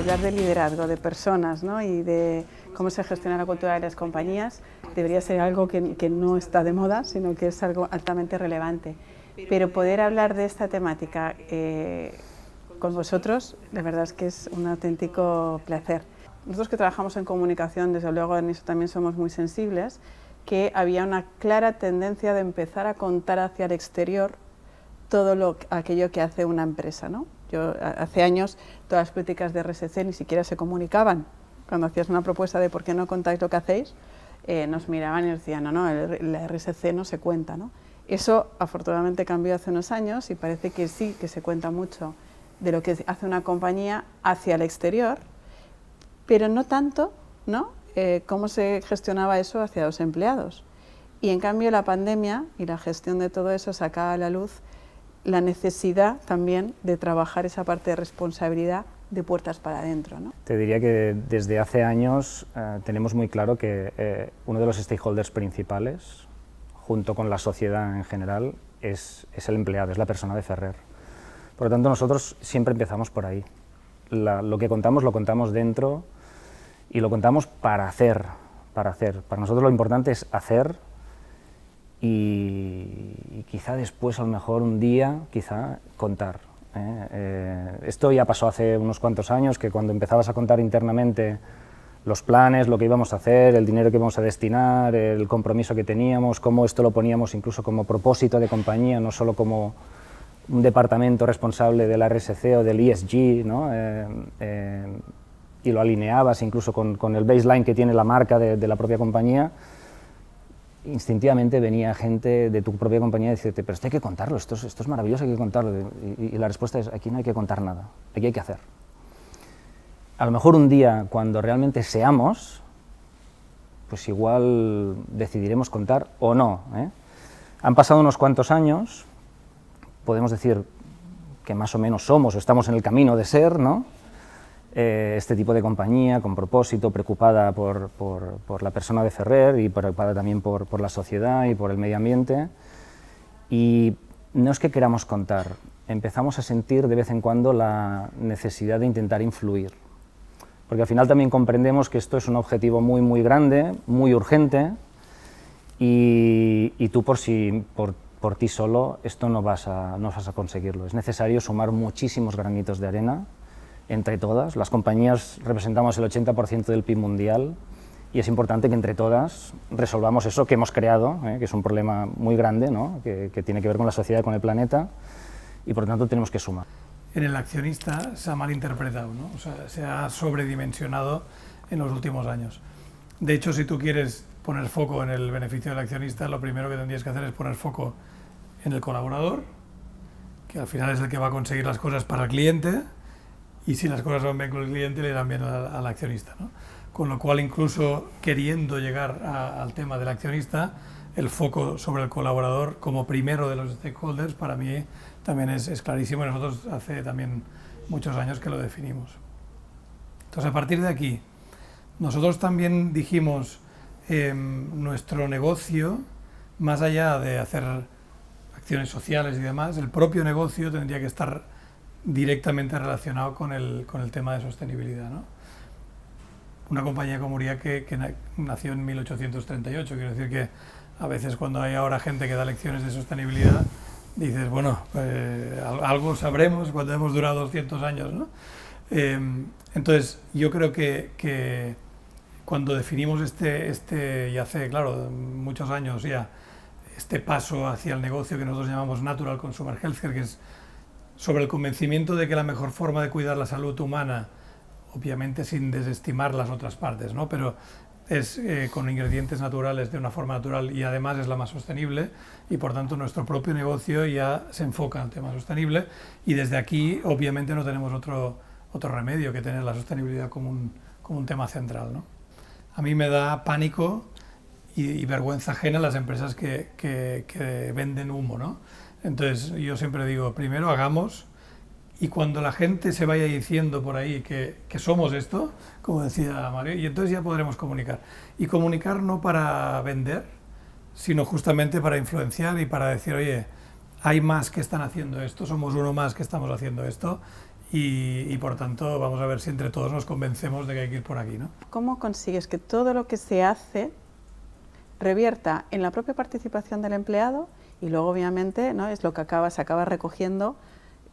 hablar de liderazgo, de personas, ¿no? Y de cómo se gestiona la cultura de las compañías debería ser algo que no está de moda, sino que es algo altamente relevante. Pero poder hablar de esta temática con vosotros, la verdad es que es un auténtico placer. Nosotros que trabajamos en comunicación, desde luego en eso también somos muy sensibles, que había una clara tendencia de empezar a contar hacia el exterior todo aquello que hace una empresa, ¿no? Hace años todas las políticas de RSC ni siquiera se comunicaban. Cuando hacías una propuesta de por qué no contáis lo que hacéis, nos miraban y nos decían, no, la RSC no se cuenta, ¿no? Eso afortunadamente cambió hace unos años y parece que sí, que se cuenta mucho de lo que hace una compañía hacia el exterior, pero no tanto, ¿no? Cómo se gestionaba eso hacia los empleados. Y en cambio la pandemia y la gestión de todo eso sacaba a la luz la necesidad también de trabajar esa parte de responsabilidad de puertas para adentro, ¿no? Te diría que desde hace años tenemos muy claro que uno de los stakeholders principales, junto con la sociedad en general, es el empleado, es la persona de Ferrer. Por lo tanto, nosotros siempre empezamos por ahí. Lo que contamos lo contamos dentro y lo contamos para hacer. Para nosotros lo importante es hacer y quizá después, a lo mejor un día, quizá contar. Esto ya pasó hace unos cuantos años, que cuando empezabas a contar internamente los planes, lo que íbamos a hacer, el dinero que íbamos a destinar, el compromiso que teníamos, cómo esto lo poníamos incluso como propósito de compañía, no solo como un departamento responsable del RSC o del ESG, ¿no? Y lo alineabas incluso con el baseline que tiene la marca de la propia compañía, instintivamente venía gente de tu propia compañía a decirte, pero esto hay que contarlo, esto es maravilloso, hay que contarlo. Y la respuesta es, aquí no hay que contar nada, aquí hay que hacer. A lo mejor un día, cuando realmente seamos, pues igual decidiremos contar o no, ¿eh? Han pasado unos cuantos años, podemos decir que más o menos somos o estamos en el camino de ser, ¿no? Este tipo de compañía con propósito, preocupada por la persona de Ferrer y preocupada también por la sociedad y por el medio ambiente. Y no es que queramos contar, empezamos a sentir de vez en cuando la necesidad de intentar influir. Porque al final también comprendemos que esto es un objetivo muy, muy grande, muy urgente, y tú por ti solo esto no vas a conseguirlo. Es necesario sumar muchísimos granitos de arena entre todas. Las compañías representamos el 80% del PIB mundial y es importante que entre todas resolvamos eso que hemos creado, que es un problema muy grande, ¿no? que tiene que ver con la sociedad y con el planeta, y por lo tanto tenemos que sumar. En el accionista se ha malinterpretado, ¿no? O sea, se ha sobredimensionado en los últimos años. De hecho, si tú quieres poner foco en el beneficio del accionista, lo primero que tendrías que hacer es poner foco en el colaborador, que al final es el que va a conseguir las cosas para el cliente, y si las cosas van bien con el cliente, le dan bien al accionista, ¿no? Con lo cual, incluso queriendo llegar al tema del accionista, el foco sobre el colaborador como primero de los stakeholders, para mí también es clarísimo, y nosotros hace también muchos años que lo definimos. Entonces, a partir de aquí, nosotros también dijimos, nuestro negocio, más allá de hacer acciones sociales y demás, el propio negocio tendría que estar directamente relacionado con el tema de sostenibilidad, ¿no? Una compañía como Uriac que nació en 1838, quiero decir que a veces cuando hay ahora gente que da lecciones de sostenibilidad, dices, bueno, algo sabremos cuando hemos durado 200 años, ¿no? Entonces, yo creo que cuando definimos y hace, claro, muchos años ya, este paso hacia el negocio que nosotros llamamos Natural Consumer Healthcare, que es sobre el convencimiento de que la mejor forma de cuidar la salud humana, obviamente sin desestimar las otras partes, ¿no? Pero es con ingredientes naturales de una forma natural y además es la más sostenible, y por tanto nuestro propio negocio ya se enfoca en el tema sostenible, y desde aquí obviamente no tenemos otro remedio que tener la sostenibilidad como un tema central, ¿no? A mí me da pánico y vergüenza ajena las empresas que venden humo, ¿no? Entonces yo siempre digo, primero hagamos, y cuando la gente se vaya diciendo por ahí que somos esto, como decía Mario, y entonces ya podremos comunicar. Y comunicar no para vender, sino justamente para influenciar y para decir, oye, hay más que están haciendo esto, somos uno más que estamos haciendo esto, y por tanto vamos a ver si entre todos nos convencemos de que hay que ir por aquí, ¿no? ¿Cómo consigues que todo lo que se hace revierta en la propia participación del empleado y luego obviamente, ¿no?, es lo que se acaba recogiendo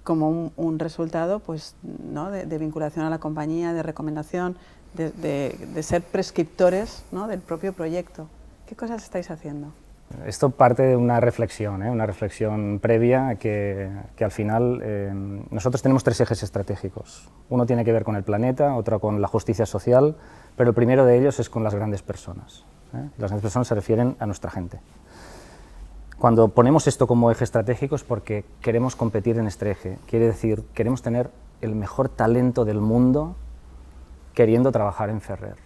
como un resultado, pues, ¿no?, de vinculación a la compañía, de recomendación, de ser prescriptores, ¿no?, del propio proyecto? ¿Qué cosas estáis haciendo? Esto parte de una reflexión previa que al final nosotros tenemos 3 ejes estratégicos. Uno tiene que ver con el planeta, otro con la justicia social, pero el primero de ellos es con las grandes personas. Las grandes personas se refieren a nuestra gente. Cuando ponemos esto como eje estratégico es porque queremos competir en este eje. Quiere decir, queremos tener el mejor talento del mundo queriendo trabajar en Ferrer.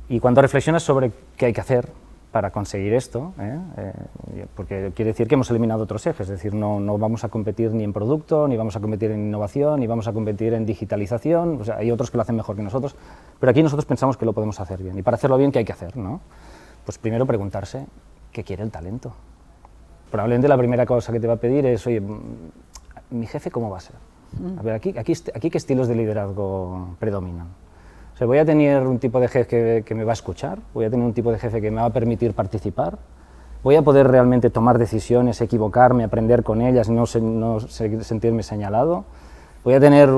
Y cuando reflexionas sobre qué hay que hacer para conseguir esto, porque quiere decir que hemos eliminado otros ejes, es decir, no vamos a competir ni en producto, ni vamos a competir en innovación, ni vamos a competir en digitalización, o sea, hay otros que lo hacen mejor que nosotros, pero aquí nosotros pensamos que lo podemos hacer bien. Y para hacerlo bien, ¿qué hay que hacer, no? Pues primero preguntarse qué quiere el talento. Probablemente la primera cosa que te va a pedir es, oye, ¿mi jefe cómo va a ser? A ver, aquí ¿qué estilos de liderazgo predominan? O sea, voy a tener un tipo de jefe que me va a escuchar, voy a tener un tipo de jefe que me va a permitir participar, voy a poder realmente tomar decisiones, equivocarme, aprender con ellas, no sentirme señalado, voy a tener,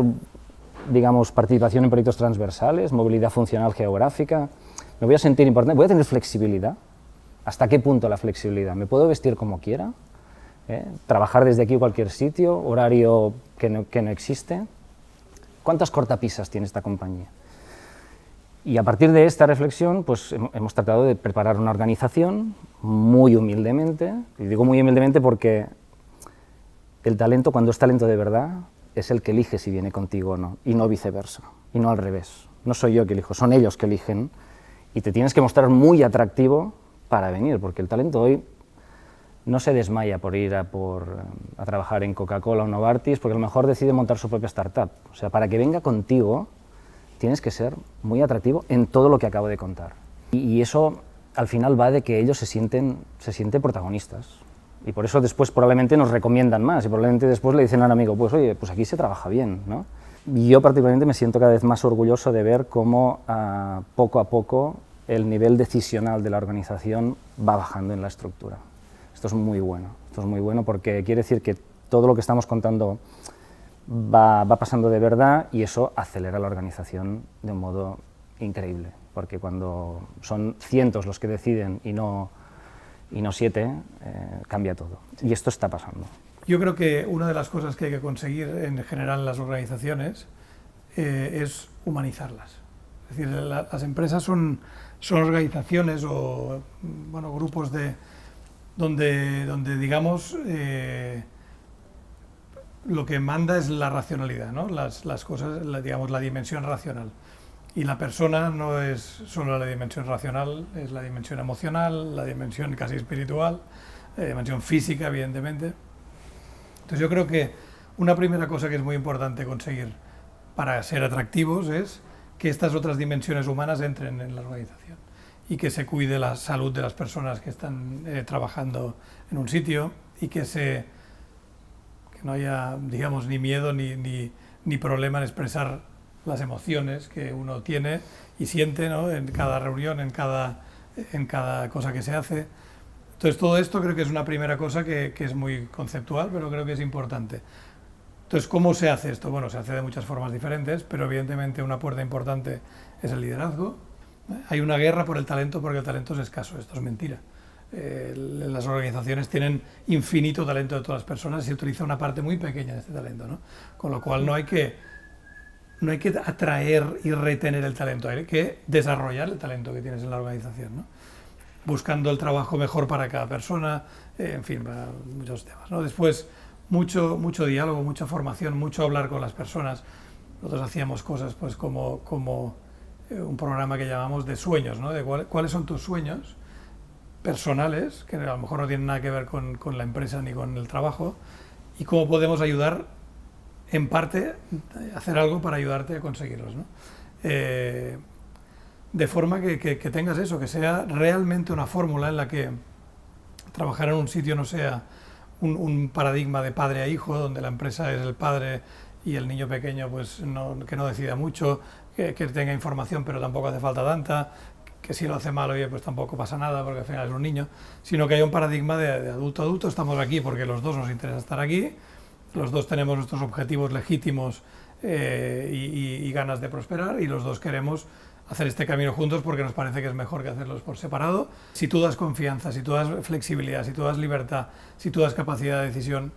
digamos, participación en proyectos transversales, movilidad funcional geográfica, me voy a sentir importante, voy a tener flexibilidad. ¿Hasta qué punto la flexibilidad? ¿Me puedo vestir como quiera? ¿Trabajar desde aquí o cualquier sitio? ¿Horario que no existe? ¿Cuántas cortapisas tiene esta compañía? Y a partir de esta reflexión, pues hemos tratado de preparar una organización muy humildemente, y digo muy humildemente porque el talento, cuando es talento de verdad, es el que elige si viene contigo o no, y no viceversa, y no al revés. No soy yo que elijo, son ellos que eligen, y te tienes que mostrar muy atractivo para venir, porque el talento hoy no se desmaya por ir a trabajar en Coca-Cola o Novartis, porque a lo mejor decide montar su propia startup. O sea, para que venga contigo, tienes que ser muy atractivo en todo lo que acabo de contar. Y eso al final va de que ellos se sienten protagonistas. Y por eso después probablemente nos recomiendan más y probablemente después le dicen a un amigo, pues oye, pues aquí se trabaja bien, ¿no? Y yo particularmente me siento cada vez más orgulloso de ver cómo poco a poco el nivel decisional de la organización va bajando en la estructura. Esto es muy bueno porque quiere decir que todo lo que estamos contando va pasando de verdad y eso acelera la organización de un modo increíble, porque cuando son cientos los que deciden y no 7, cambia todo. Y esto está pasando. Yo creo que una de las cosas que hay que conseguir en general en las organizaciones es humanizarlas. Es decir, las empresas son organizaciones o grupos donde digamos, lo que manda es la racionalidad, ¿no? Las cosas, digamos, la dimensión racional. Y la persona no es solo la dimensión racional, es la dimensión emocional, la dimensión casi espiritual, la dimensión física, evidentemente. Entonces yo creo que una primera cosa que es muy importante conseguir para ser atractivos es que estas otras dimensiones humanas entren en la organización y que se cuide la salud de las personas que están trabajando en un sitio y que no haya, digamos, ni miedo ni problema en expresar las emociones que uno tiene y siente, ¿no?, en cada reunión, en cada cosa que se hace. Entonces todo esto creo que es una primera cosa que es muy conceptual, pero creo que es importante. Entonces, ¿cómo se hace esto? Bueno, se hace de muchas formas diferentes, pero evidentemente una puerta importante es el liderazgo. Hay una guerra por el talento porque el talento es escaso, esto es mentira. Las organizaciones tienen infinito talento de todas las personas y se utiliza una parte muy pequeña de este talento, ¿no? Con lo cual no hay que atraer y retener el talento, hay que desarrollar el talento que tienes en la organización, ¿no? Buscando el trabajo mejor para cada persona, en fin, para muchos temas, ¿no? Después, mucho diálogo, mucha formación, mucho hablar con las personas. Nosotros hacíamos cosas pues como un programa que llamamos de sueños, ¿no? De cuáles son tus sueños personales, que a lo mejor no tienen nada que ver con la empresa ni con el trabajo, y cómo podemos ayudar, en parte, hacer algo para ayudarte a conseguirlos, ¿no? De forma que tengas eso, que sea realmente una fórmula en la que trabajar en un sitio no sea un paradigma de padre a hijo, donde la empresa es el padre y el niño pequeño pues que no decida mucho, que tenga información pero tampoco hace falta tanta, que si lo hace mal, oye, pues tampoco pasa nada porque al final es un niño, sino que hay un paradigma de adulto a adulto. Estamos aquí porque los dos nos interesa estar aquí, los dos tenemos nuestros objetivos legítimos y ganas de prosperar, y los dos queremos hacer este camino juntos porque nos parece que es mejor que hacerlos por separado. Si tú das confianza, si tú das flexibilidad, si tú das libertad, si tú das capacidad de decisión,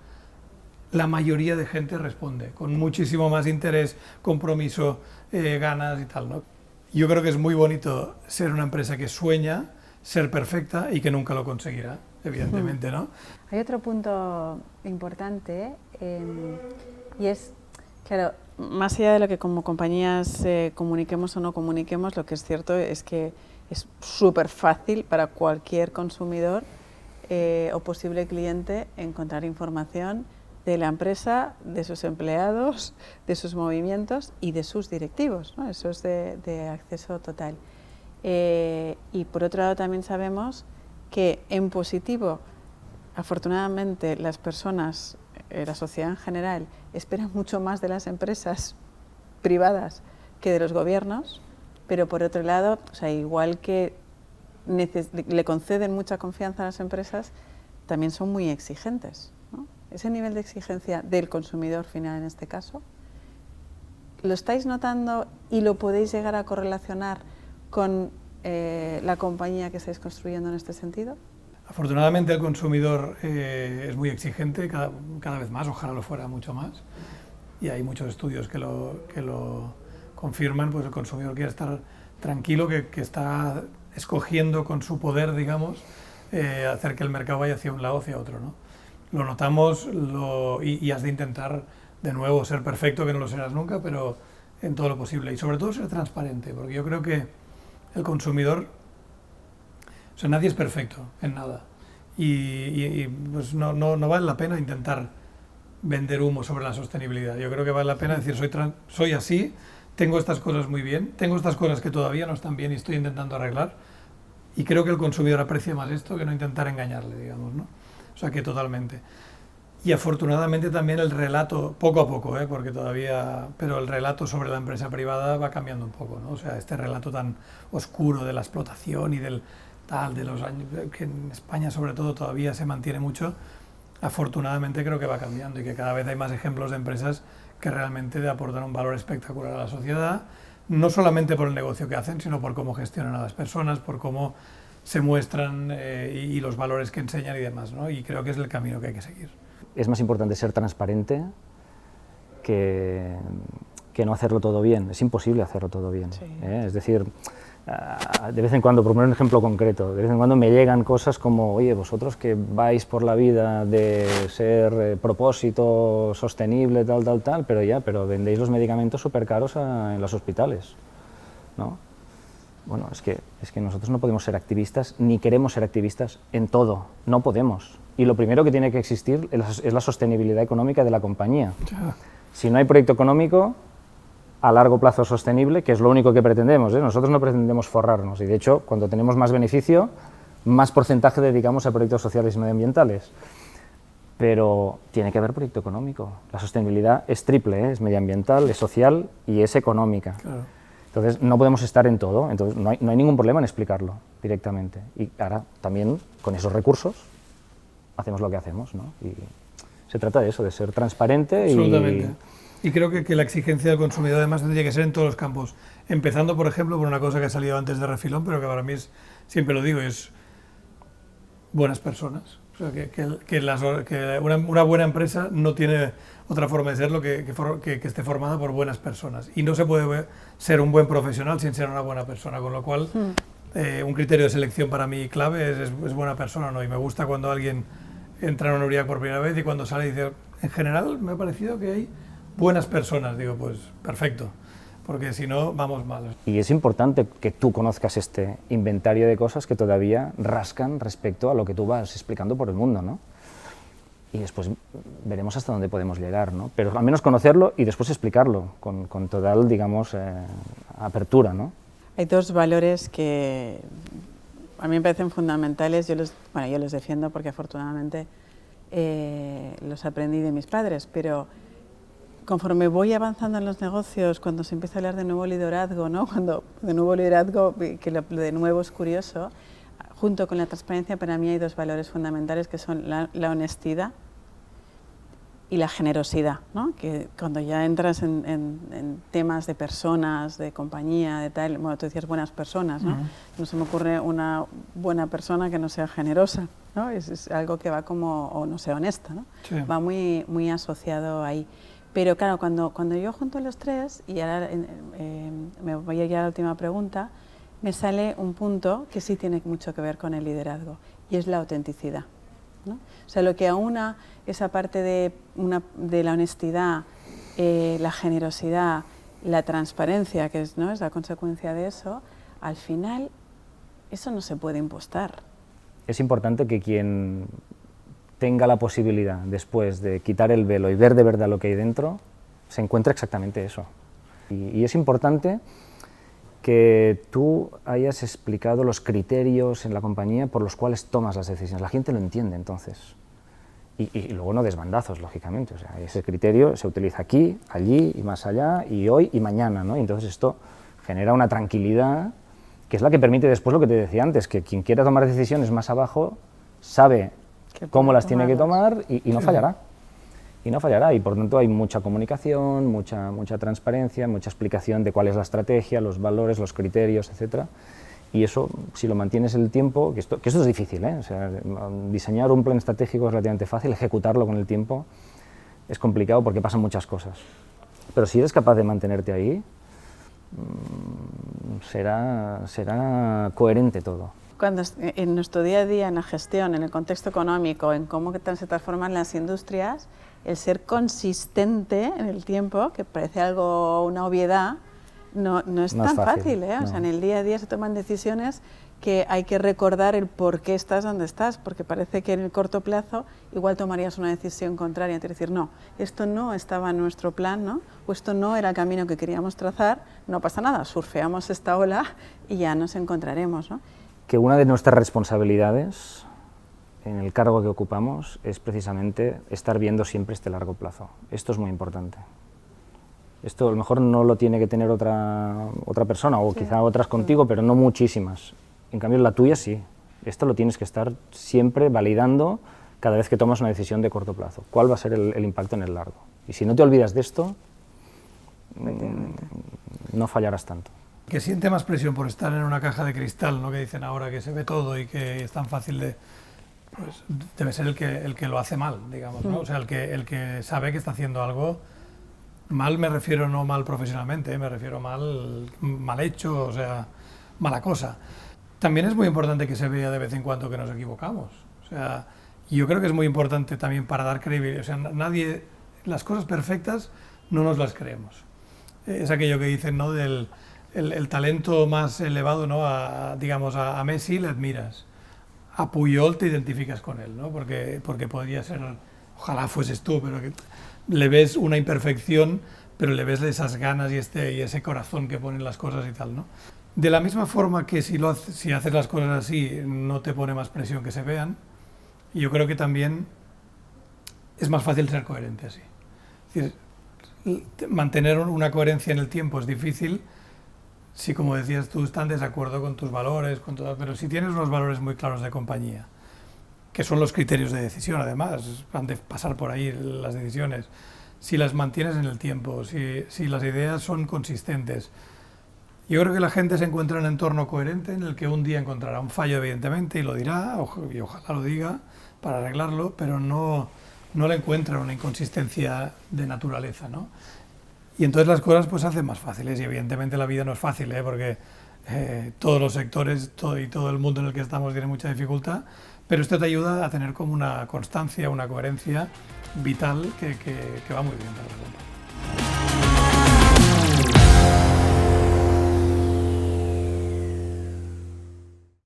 la mayoría de gente responde con muchísimo más interés, compromiso, ganas y tal, ¿no? Yo creo que es muy bonito ser una empresa que sueña ser perfecta y que nunca lo conseguirá, evidentemente, ¿no? Hay otro punto importante y es, claro, más allá de lo que como compañías comuniquemos o no comuniquemos, lo que es cierto es que es súper fácil para cualquier consumidor o posible cliente encontrar información de la empresa, de sus empleados, de sus movimientos y de sus directivos, ¿no? Eso es de acceso total. Y por otro lado también sabemos que en positivo, afortunadamente, las personas, la sociedad en general, esperan mucho más de las empresas privadas que de los gobiernos, pero por otro lado, o sea, igual que le conceden mucha confianza a las empresas, también son muy exigentes, ¿no? Ese nivel de exigencia del consumidor final en este caso, ¿lo estáis notando y lo podéis llegar a correlacionar con la compañía que estáis construyendo en este sentido? Afortunadamente el consumidor es muy exigente, cada vez más, ojalá lo fuera mucho más, y hay muchos estudios que lo confirman. Pues el consumidor quiere estar tranquilo, que está escogiendo con su poder, digamos, hacer que el mercado vaya hacia un lado o hacia otro, ¿no? Lo notamos y has de intentar de nuevo ser perfecto, que no lo serás nunca, pero en todo lo posible, y sobre todo ser transparente, porque yo creo que el consumidor, o sea, nadie es perfecto en nada, y pues no vale la pena intentar vender humo sobre la sostenibilidad. Yo creo que vale la pena decir, soy así, tengo estas cosas muy bien, tengo estas cosas que todavía no están bien y estoy intentando arreglar, y creo que el consumidor aprecia más esto que no intentar engañarle, digamos, ¿no? O sea, que totalmente. Y afortunadamente también el relato, poco a poco, porque todavía, pero el relato sobre la empresa privada va cambiando un poco, ¿no? O sea, este relato tan oscuro de la explotación y del tal, de los años, que en España sobre todo todavía se mantiene mucho, afortunadamente creo que va cambiando y que cada vez hay más ejemplos de empresas que realmente aportan un valor espectacular a la sociedad, no solamente por el negocio que hacen, sino por cómo gestionan a las personas, por cómo se muestran y los valores que enseñan y demás, ¿no? Y creo que es el camino que hay que seguir. Es más importante ser transparente que no hacerlo todo bien. Es imposible hacerlo todo bien. Sí. Es decir, de vez en cuando, por poner un ejemplo concreto, de vez en cuando me llegan cosas como, oye, vosotros que vais por la vida de ser propósito sostenible, tal, pero vendéis los medicamentos súper caros en los hospitales, ¿no? Bueno, es que nosotros no podemos ser activistas, ni queremos ser activistas en todo, no podemos. Y lo primero que tiene que existir es la sostenibilidad económica de la compañía. Si no hay proyecto económico a largo plazo sostenible, que es lo único que pretendemos, nosotros no pretendemos forrarnos, y de hecho, cuando tenemos más beneficio, más porcentaje dedicamos a proyectos sociales y medioambientales. Pero tiene que haber proyecto económico. La sostenibilidad es triple, es medioambiental, es social y es económica. Claro. Entonces, no podemos estar en todo, entonces no hay ningún problema en explicarlo directamente. Y ahora, también, con esos recursos, hacemos lo que hacemos, ¿no? Y se trata de eso, de ser transparente. Absolutamente. Y creo que la exigencia del consumidor, además, tendría que ser en todos los campos. Empezando, por ejemplo, por una cosa que ha salido antes de refilón, pero que para mí siempre lo digo, es buenas personas. O sea, que una buena empresa no tiene otra forma de serlo que esté formada por buenas personas. Y no se puede ser un buen profesional sin ser una buena persona, con lo cual un criterio de selección para mí clave es buena persona, ¿no? Y me gusta cuando alguien entra en una unidad por primera vez y cuando sale dice, en general me ha parecido que hay buenas personas. Digo, pues perfecto, porque si no vamos mal. Y es importante que tú conozcas este inventario de cosas que todavía rascan respecto a lo que tú vas explicando por el mundo, ¿no? Y después veremos hasta dónde podemos llegar, ¿no? Pero al menos conocerlo y después explicarlo con total, digamos, apertura, ¿no? Hay dos valores que a mí me parecen fundamentales, yo los defiendo porque afortunadamente los aprendí de mis padres, pero conforme voy avanzando en los negocios, cuando se empieza a hablar de nuevo liderazgo, ¿no? Cuando de nuevo liderazgo, que lo de nuevo es curioso, junto con la transparencia para mí hay dos valores fundamentales que son la honestidad y la generosidad, ¿no? Que cuando ya entras en temas de personas, de compañía, de tal, bueno, tú decías buenas personas, ¿no? No se me ocurre una buena persona que no sea generosa, ¿no? Es algo que va como, o no sea honesta, ¿no? Sí. Va muy, muy asociado ahí. Pero claro, cuando yo junto los tres, y ahora me voy a ir a la última pregunta, me sale un punto que sí tiene mucho que ver con el liderazgo, y es la autenticidad, ¿no? O sea, lo que aúna esa parte de la honestidad, la generosidad, la transparencia, que es, ¿no? Es la consecuencia de eso, al final eso no se puede impostar. Es importante que quien tenga la posibilidad después de quitar el velo y ver de verdad lo que hay dentro, se encuentre exactamente eso. Y es importante que tú hayas explicado los criterios en la compañía por los cuales tomas las decisiones. La gente lo entiende entonces. Y luego no des bandazos, lógicamente. O sea, ese criterio se utiliza aquí, allí y más allá, y hoy y mañana, ¿no? Y entonces esto genera una tranquilidad que es la que permite después lo que te decía antes, que quien quiera tomar decisiones más abajo sabe cómo las tiene que tomar y no fallará. Y no fallará, y por tanto hay mucha comunicación, mucha transparencia, mucha explicación de cuál es la estrategia, los valores, los criterios, etcétera. Y eso, si lo mantienes el tiempo, que esto es difícil, ¿eh? O sea, diseñar un plan estratégico es relativamente fácil, ejecutarlo con el tiempo es complicado porque pasan muchas cosas. Pero si eres capaz de mantenerte ahí, será coherente todo. Cuando en nuestro día a día, en la gestión, en el contexto económico, en cómo se transforman las industrias, el ser consistente en el tiempo, que parece algo, una obviedad, no es tan fácil, ¿eh? No. O sea, en el día a día se toman decisiones que hay que recordar el por qué estás donde estás, porque parece que en el corto plazo igual tomarías una decisión contraria, es decir, no, esto no estaba en nuestro plan, ¿no? O esto no era el camino que queríamos trazar, no pasa nada, surfeamos esta ola y ya nos encontraremos, ¿no? Que una de nuestras responsabilidades en el cargo que ocupamos es precisamente estar viendo siempre este largo plazo. Esto es muy importante. Esto a lo mejor no lo tiene que tener otra persona, o quizá otras contigo, pero no muchísimas. En cambio, la tuya sí. Esto lo tienes que estar siempre validando cada vez que tomas una decisión de corto plazo. ¿Cuál va a ser el impacto en el largo? Y si no te olvidas de esto, no fallarás tanto. Que siente más presión por estar en una caja de cristal, ¿no? Que dicen ahora que se ve todo y que es tan fácil de... Pues debe ser el que lo hace mal, digamos, ¿no? O sea, el que sabe que está haciendo algo mal, me refiero no mal profesionalmente, me refiero mal hecho, o sea, mala cosa. También es muy importante que se vea de vez en cuando que nos equivocamos. O sea, yo creo que es muy importante también para dar credibilidad. O sea, las cosas perfectas no nos las creemos. Es aquello que dicen, ¿no? El talento más elevado, ¿no? Digamos, a Messi le admiras. A Puyol te identificas con él, ¿no? Porque podría ser, ojalá fueses tú, pero que le ves una imperfección, pero le ves esas ganas y ese corazón que ponen las cosas y tal, ¿no? De la misma forma que si haces las cosas así no te pone más presión que se vean, yo creo que también es más fácil ser coherente así. Es decir, mantener una coherencia en el tiempo es difícil si, como decías tú, estás en desacuerdo con tus valores, con todo, pero si tienes unos valores muy claros de compañía, que son los criterios de decisión, además, han de pasar por ahí las decisiones, si las mantienes en el tiempo, si las ideas son consistentes, yo creo que la gente se encuentra en un entorno coherente en el que un día encontrará un fallo, evidentemente, y lo dirá, y ojalá lo diga, para arreglarlo, pero no le encuentra una inconsistencia de naturaleza, ¿no? Y entonces las cosas pues se hacen más fáciles, y evidentemente la vida no es fácil, porque todos los sectores y todo el mundo en el que estamos tiene mucha dificultad, pero esto te ayuda a tener como una constancia, una coherencia vital que va muy bien para la gente.